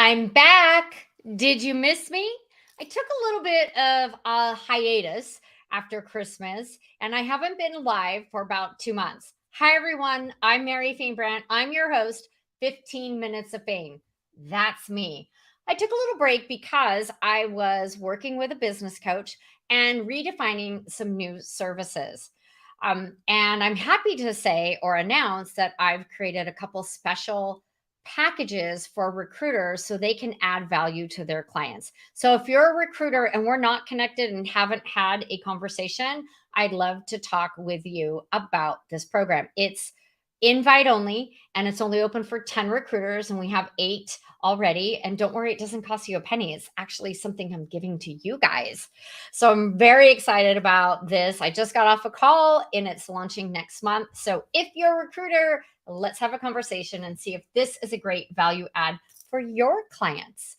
I'm back. Did you miss me? I took a little bit of a hiatus after Christmas, and I haven't been live for about 2 months. Hi, everyone. I'm Mary Fain Brandt. I'm your host, 15 Minutes of Fame. That's me. I took a little break because I was working with a business coach and redefining some new services. And I'm happy to say or announce that I've created a couple special packages for recruiters so they can add value to their clients. So if you're a recruiter and we're not connected and haven't had a conversation, I'd love to talk with you about this program. It's invite only and it's only open for 10 recruiters and we have 8 already. And don't worry, it doesn't cost you a penny. It's actually something I'm giving to you guys. So I'm very excited about this. I just got off a call and it's launching next month. So if you're a recruiter, let's have a conversation and see if this is a great value add for your clients.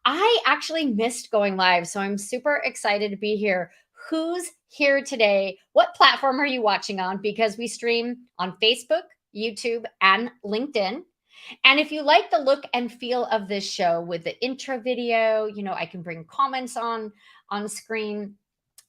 I actually missed going live, so I'm super excited to be here. Who's here today? What platform are you watching on? Because we stream on Facebook, YouTube, and LinkedIn. And if you like the look and feel of this show with the intro video, I can bring comments on screen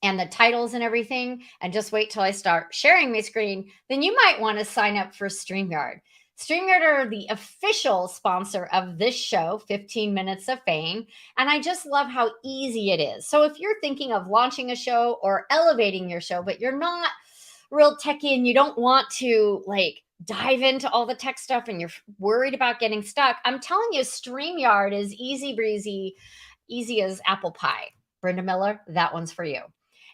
and the titles and everything, and just wait till I start sharing my screen, then you might want to sign up for StreamYard. StreamYard are the official sponsor of this show, 15 Minutes of Fame. And I just love how easy it is. So if you're thinking of launching a show or elevating your show, but you're not real techie and you don't want to dive into all the tech stuff and you're worried about getting stuck, I'm telling you, StreamYard is easy breezy, easy as apple pie. Brenda Miller, that one's for you.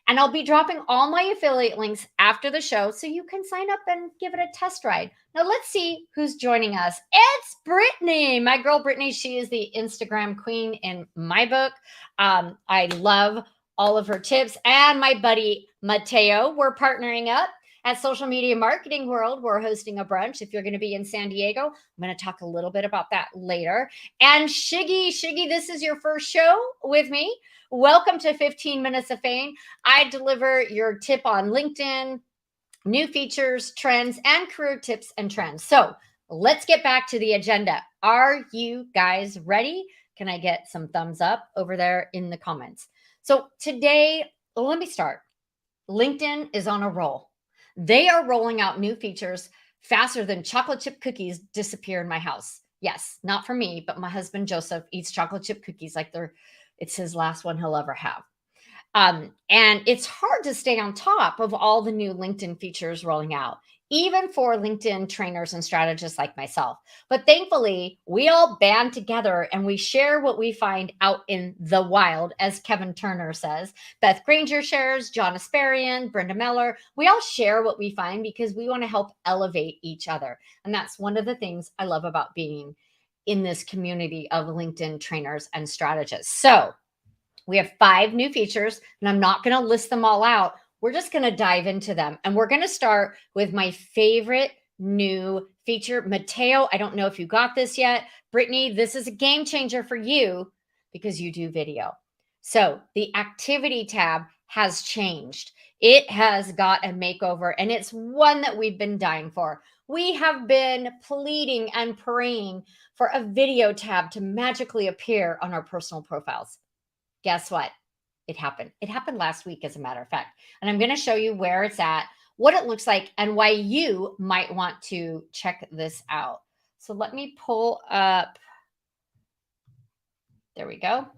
And I'll be dropping all my affiliate links after the show so you can sign up and give it a test ride. Now, let's see who's joining us. It's Brittany, my girl Brittany. She is the Instagram queen in my book. I love all of her tips. And my buddy Mateo, we're partnering up at Social Media Marketing World. We're hosting a brunch. If you're going to be in San Diego, I'm going to talk a little bit about that later. And Shiggy, this is your first show with me. Welcome to 15 Minutes of Fame. I deliver your tip on LinkedIn, new features, trends, and career tips and trends. So let's get back to the agenda. Are you guys ready? Can I get some thumbs up over there in the comments? So today, let me start. LinkedIn is on a roll. They are rolling out new features faster than chocolate chip cookies disappear in my house. Yes, not for me, but my husband Joseph eats chocolate chip cookies like it's his last one he'll ever have. And it's hard to stay on top of all the new LinkedIn features rolling out, even for LinkedIn trainers and strategists like myself. But thankfully, we all band together and we share what we find out in the wild, as Kevin Turner says. Beth Granger shares, John Asparian, Brenda Miller. We all share what we find because we want to help elevate each other. And that's one of the things I love about being in this community of LinkedIn trainers and strategists. So we have 5 new features, and I'm not going to list them all out. We're just going to dive into them. And we're going to start with my favorite new feature. Mateo, I don't know if you got this yet. Brittany, this is a game changer for you because you do video. So the activity tab has changed. It has got a makeover, and it's one that we've been dying for. We have been pleading and praying for a video tab to magically appear on our personal profiles. Guess what? It happened. It happened last week, as a matter of fact. And I'm going to show you where it's at, what it looks like, and why you might want to check this out. So let me pull up. There we go.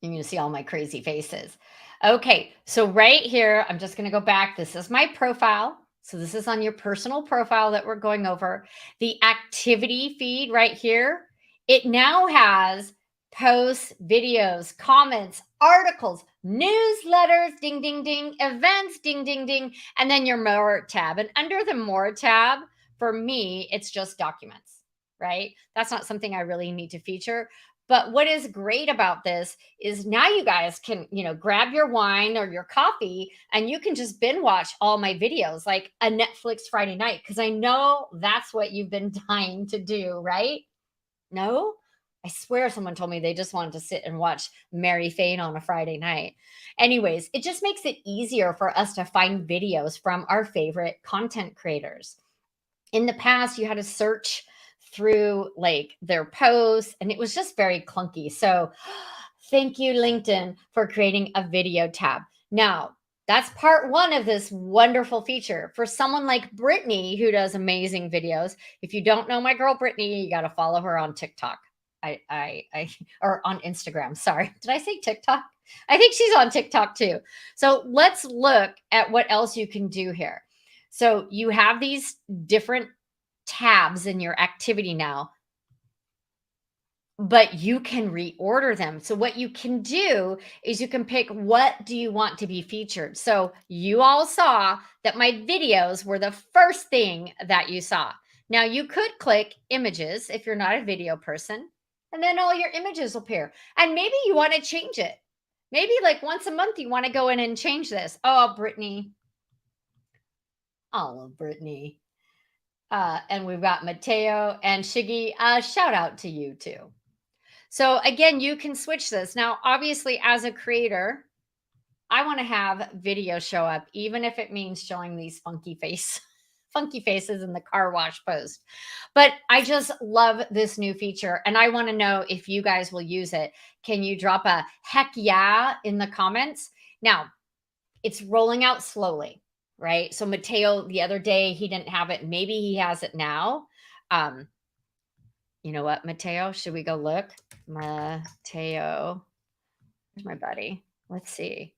You're going to see all my crazy faces. Okay, so right here, I'm just going to go back. This is my profile. So this is on your personal profile that we're going over. The activity feed right here, it now has posts, videos, comments, articles, newsletters, ding, ding, ding, events, ding, ding, ding, and then your More tab. And under the More tab, for me, it's just documents, right? That's not something I really need to feature. But what is great about this is now you guys can, grab your wine or your coffee and you can just binge watch all my videos like a Netflix Friday night, because I know that's what you've been dying to do, right? No? I swear someone told me they just wanted to sit and watch Mary Fain on a Friday night. Anyways, it just makes it easier for us to find videos from our favorite content creators. In the past, you had to search through like their posts, and it was just very clunky. So thank you, LinkedIn, for creating a video tab. Now, that's part one of this wonderful feature. For someone like Brittany, who does amazing videos, if you don't know my girl Brittany, you got to follow her on TikTok. Or on Instagram. Sorry. Did I say TikTok? I think she's on TikTok too. So let's look at what else you can do here. So you have these different tabs in your activity now, but you can reorder them. So what you can do is you can pick, what do you want to be featured? So you all saw that my videos were the first thing that you saw. Now you could click images if you're not a video person, and then all your images will appear. And maybe you want to change it. Maybe like once a month you want to go in and change this. Oh, Brittany. Oh, Brittany. And we've got Mateo and Shiggy. Shout out to you too. So again, you can switch this. Now, obviously, as a creator, I want to have video show up, even if it means showing these funky faces in the car wash post. But I just love this new feature, and I want to know if you guys will use it. Can you drop a heck yeah in the comments? Now, it's rolling out slowly, right? So Mateo, the other day, he didn't have it. Maybe he has it now. You know what, Mateo? Should we go look? Mateo, where's my buddy? Let's see.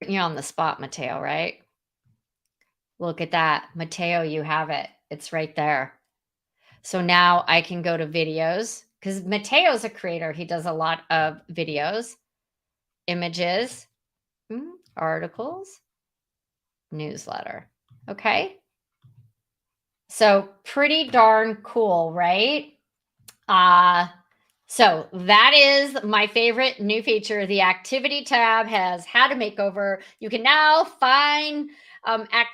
You're on the spot, Mateo, right? Look at that. Mateo, you have it. It's right there. So now I can go to videos, because Mateo's a creator. He does a lot of videos, images, articles, newsletter. Okay. So pretty darn cool, right? So that is my favorite new feature. The activity tab has had a makeover. You can now find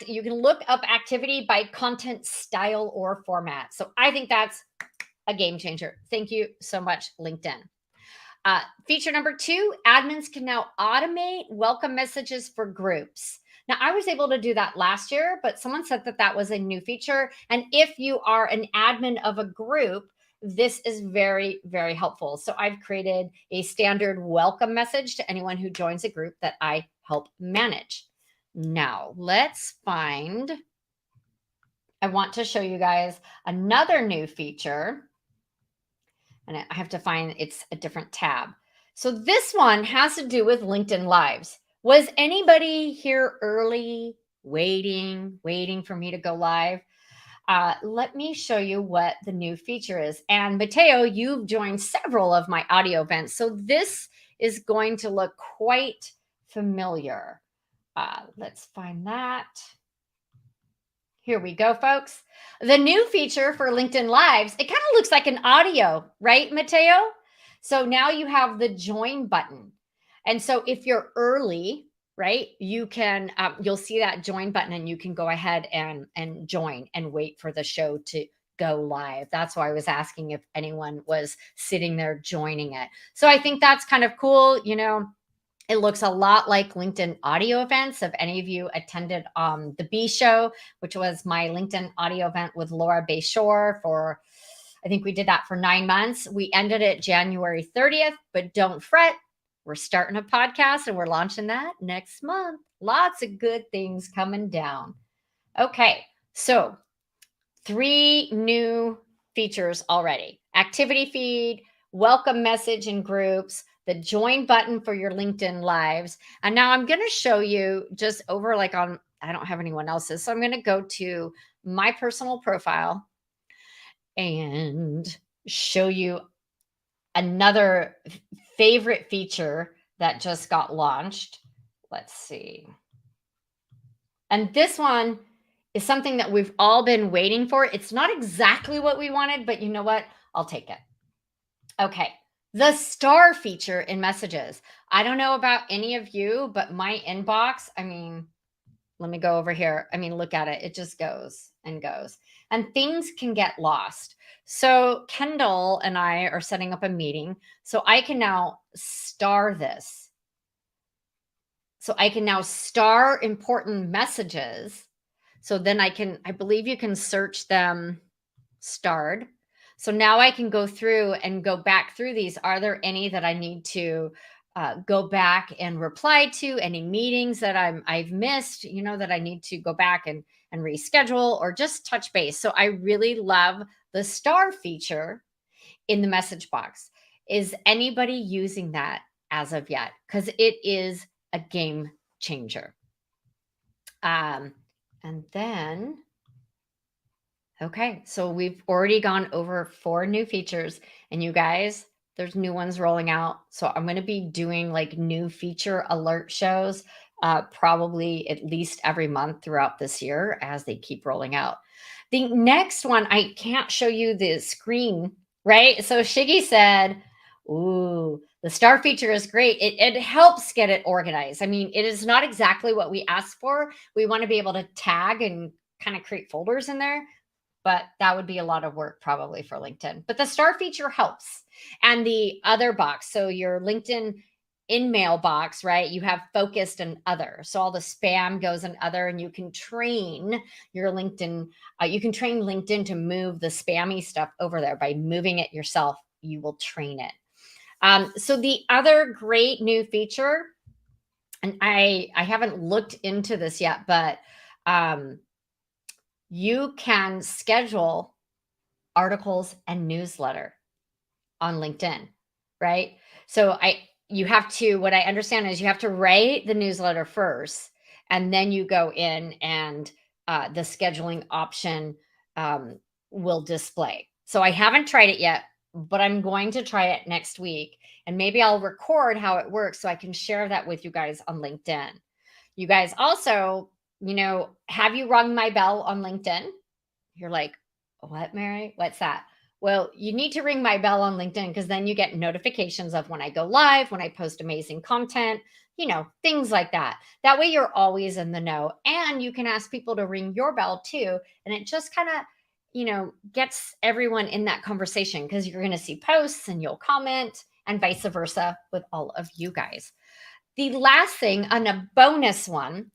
you can look up activity by content style or format. So I think that's a game changer. Thank you so much, LinkedIn. Feature number 2, admins can now automate welcome messages for groups. Now, I was able to do that last year, but someone said that that was a new feature. And if you are an admin of a group, this is very, very helpful. So I've created a standard welcome message to anyone who joins a group that I help manage. Now, let's find, I want to show you guys another new feature. And I have to find, it's a different tab. So this one has to do with LinkedIn Lives. Was anybody here early, waiting for me to go live? Let me show you what the new feature is. And Mateo, you've joined several of my audio events, so this is going to look quite familiar. Let's find that. Here we go, folks. The new feature for LinkedIn Lives, it kind of looks like an audio, right, Mateo? So now you have the join button. And so if you're early, right, you can, you'll see that join button and you can go ahead and join and wait for the show to go live. That's why I was asking if anyone was sitting there joining it. So I think that's kind of cool. You know, it looks a lot like LinkedIn audio events. If any of you attended the B Show, which was my LinkedIn audio event with Laura Bayshore for, I think we did that for 9 months. We ended it January 30th, but don't fret. We're starting a podcast and we're launching that next month. Lots of good things coming down. Okay, so 3 new features already. Activity feed, welcome message in groups, the join button for your LinkedIn Lives. And now I'm going to show you just over like on, I don't have anyone else's. So I'm going to go to my personal profile and show you another favorite feature that just got launched. Let's see. And this one is something that we've all been waiting for. It's not exactly what we wanted, but you know what? I'll take it. Okay. The star feature in messages. I don't know about any of you, but my inbox, I mean, let me go over here. I mean, look at it. It just goes and goes. And things can get lost. So Kendall and I are setting up a meeting. So I can now star this. So I can now star important messages. So then I believe you can search them. starred. So now I can go through and go back through these. Are there any that I need to go back and reply to? Any meetings that I've missed, that I need to go back and reschedule or just touch base. So I really love the star feature in the message box. Is anybody using that as of yet? Because it is a game changer. And then, okay, so we've already gone over 4 new features, and you guys, there's new ones rolling out. So I'm going to be doing like new feature alert shows, probably at least every month throughout this year as they keep rolling out. The next one, I can't show you the screen, right? So Shiggy said, ooh, the star feature is great. It helps get it organized. I mean, it is not exactly what we asked for. We want to be able to tag and kind of create folders in there, but that would be a lot of work probably for LinkedIn. But the star feature helps. And the other box, so your LinkedIn in mailbox, right? You have focused and other. So all the spam goes in other, and you can train your LinkedIn. You can train LinkedIn to move the spammy stuff over there by moving it yourself. You will train it. So the other great new feature, and I haven't looked into this yet, but you can schedule articles and newsletter on LinkedIn, right? So you have to, what I understand is you have to write the newsletter first, and then you go in and the scheduling option will display. So I haven't tried it yet, but I'm going to try it next week, and maybe I'll record how it works so I can share that with you guys on LinkedIn. You guys also, have you rung my bell on LinkedIn? You're like, what, Mary? What's that? Well, you need to ring my bell on LinkedIn, because then you get notifications of when I go live, when I post amazing content, things like that. That way you're always in the know, and you can ask people to ring your bell too. And it just kind of, gets everyone in that conversation, because you're going to see posts and you'll comment, and vice versa with all of you guys. The last thing, on a bonus one,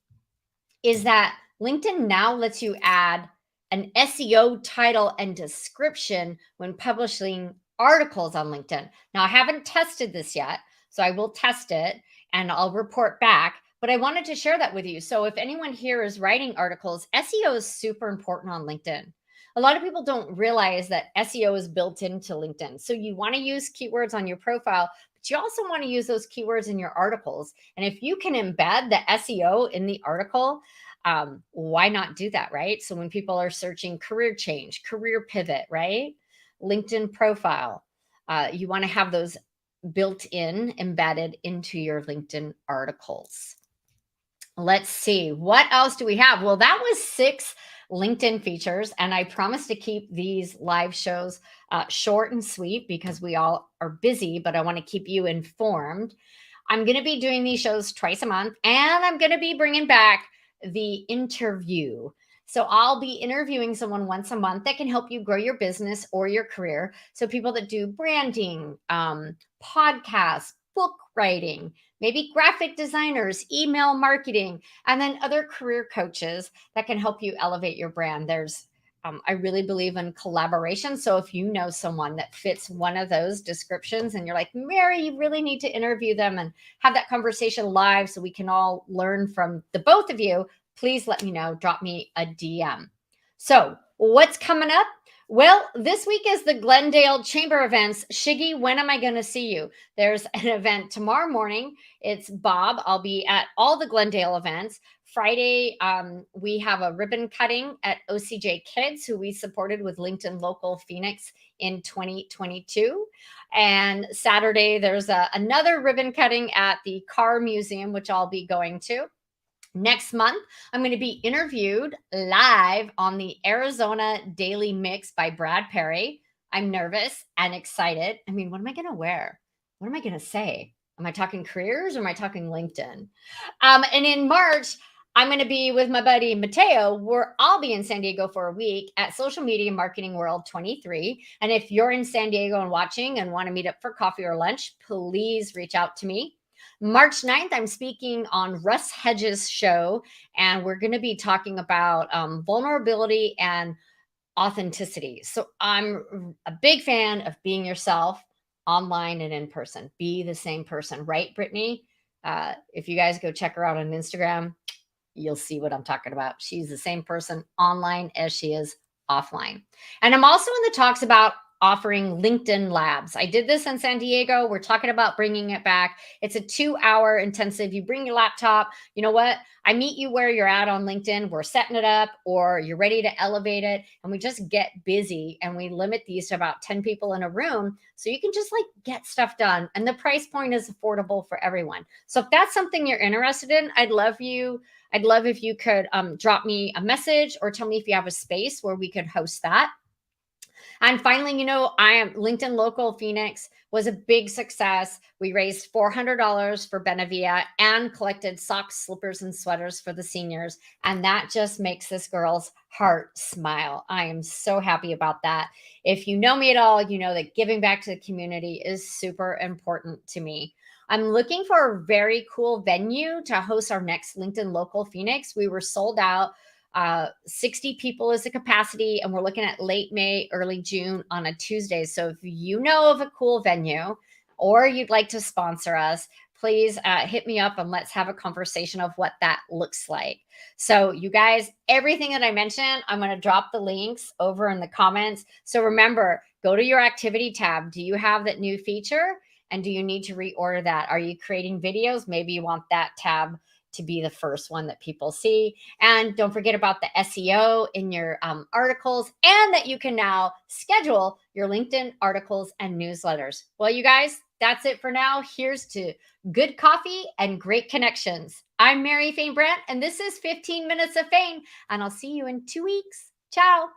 is that LinkedIn now lets you add an SEO title and description when publishing articles on LinkedIn. Now, I haven't tested this yet, so I will test it and I'll report back. But I wanted to share that with you. So if anyone here is writing articles, SEO is super important on LinkedIn. A lot of people don't realize that SEO is built into LinkedIn. So you want to use keywords on your profile, but you also want to use those keywords in your articles. And if you can embed the SEO in the article, why not do that, right? So when people are searching career change, career pivot, right? LinkedIn profile, you want to have those built in, embedded into your LinkedIn articles. Let's see, what else do we have? Well, that was 6 LinkedIn features, and I promise to keep these live shows short and sweet, because we all are busy, but I want to keep you informed. I'm going to be doing these shows twice a month, and I'm going to be bringing back the interview. So I'll be interviewing someone once a month that can help you grow your business or your career. So people that do branding, podcasts, book writing, maybe graphic designers, email marketing, and then other career coaches that can help you elevate your brand. I really believe in collaboration. So if you know someone that fits one of those descriptions and you're like, Mary, you really need to interview them and have that conversation live so we can all learn from the both of you, please let me know. Drop me a DM. So what's coming up? Well, this week is the Glendale Chamber events. Shiggy, when am I going to see you? There's an event tomorrow morning. It's Bob. I'll be at all the Glendale events. Friday, we have a ribbon cutting at OCJ Kids, who we supported with LinkedIn Local Phoenix in 2022. And Saturday, there's another ribbon cutting at the Car Museum, which I'll be going to. Next month, I'm going to be interviewed live on the Arizona Daily Mix by Brad Perry. I'm nervous and excited. I mean, what am I going to wear? What am I going to say? Am I talking careers or am I talking LinkedIn? And in March, I'm going to be with my buddy Mateo, where I'll be in San Diego for a week at Social Media Marketing World 23. And if you're in San Diego and watching and want to meet up for coffee or lunch, please reach out to me. March 9th, I'm speaking on Russ Hedges' show, and we're going to be talking about vulnerability and authenticity. So I'm a big fan of being yourself online and in person. Be the same person, right, Brittany? If you guys go check her out on Instagram, you'll see what I'm talking about. She's the same person online as she is offline. And I'm also in the talks about offering LinkedIn labs. I did this in San Diego. We're talking about bringing it back. It's a 2-hour intensive. You bring your laptop. You know what? I meet you where you're at on LinkedIn. We're setting it up, or you're ready to elevate it. And we just get busy, and we limit these to about 10 people in a room. So you can just like get stuff done. And the price point is affordable for everyone. So if that's something you're interested in, I'd love if you could drop me a message or tell me if you have a space where we could host that. And finally, I am LinkedIn Local Phoenix was a big success. We raised $400 for Benavia and collected socks, slippers, and sweaters for the seniors. And that just makes this girl's heart smile. I am so happy about that. If you know me at all, you know that giving back to the community is super important to me. I'm looking for a very cool venue to host our next LinkedIn Local Phoenix. We were sold out. 60 people is the capacity, and we're looking at late May, early June on a Tuesday. So if you know of a cool venue or you'd like to sponsor us, please hit me up and let's have a conversation of what that looks like. So, you guys, everything that I mentioned, I'm going to drop the links over in the comments. So remember, go to your activity tab. Do you have that new feature? And do you need to reorder that? Are you creating videos? Maybe you want that tab to be the first one that people see. And don't forget about the SEO in your articles, and that you can now schedule your LinkedIn articles and newsletters. Well, you guys, that's it for now. Here's to good coffee and great connections. I'm Mary Fain Brandt, and this is 15 Minutes of Fame, and I'll see you in 2 weeks. Ciao.